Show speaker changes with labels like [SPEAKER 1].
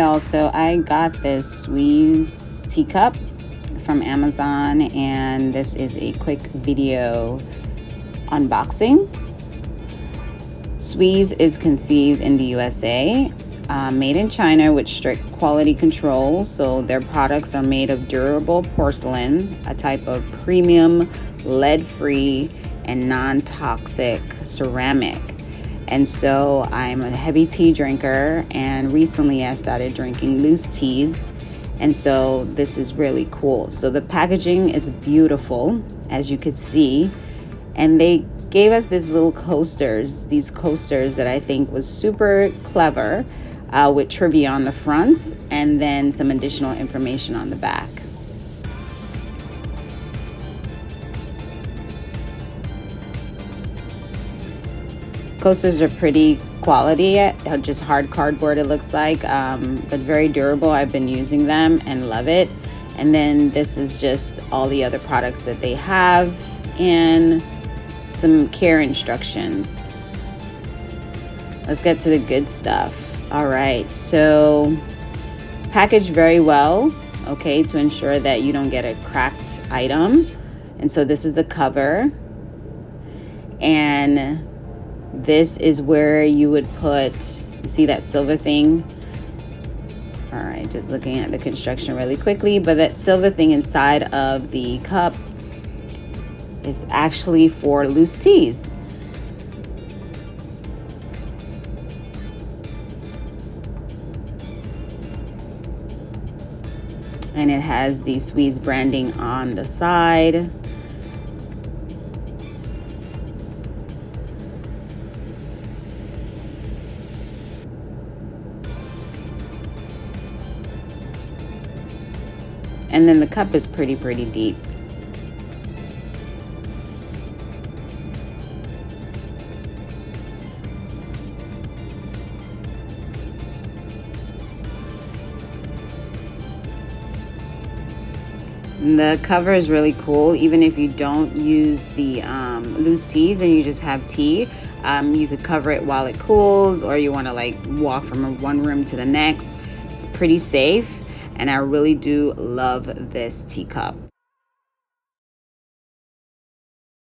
[SPEAKER 1] y'all, so I got this Sweese Tea Cup from Amazon, and this is a quick video unboxing. Sweese is conceived in the USA, made in China with strict quality control. So their products are made of durable porcelain, a type of premium lead-free and non-toxic ceramic. And so I'm a heavy tea drinker, and recently I started drinking loose teas, and so this is really cool. So the packaging is beautiful, as you could see, and they gave us these coasters that I think was super clever, with trivia on the front and then some additional information on the back. Coasters are pretty quality, just hard cardboard it looks like, but very durable. I've been using them and love it. And then this is just all the other products that they have and some care instructions. Let's get to the good stuff. All right, so packaged very well, okay, to ensure that you don't get a cracked item. And so this is the cover, and this is where you would put, you see that silver thing? All right, just looking at the construction really quickly, but that silver thing inside of the cup is actually for loose teas. And it has the Sweese branding on the side. And then the cup is pretty deep. And the cover is really cool. Even if you don't use the loose teas and you just have tea, you could cover it while it cools, or you want to like walk from one room to the next. It's pretty safe. And I really do love this teacup.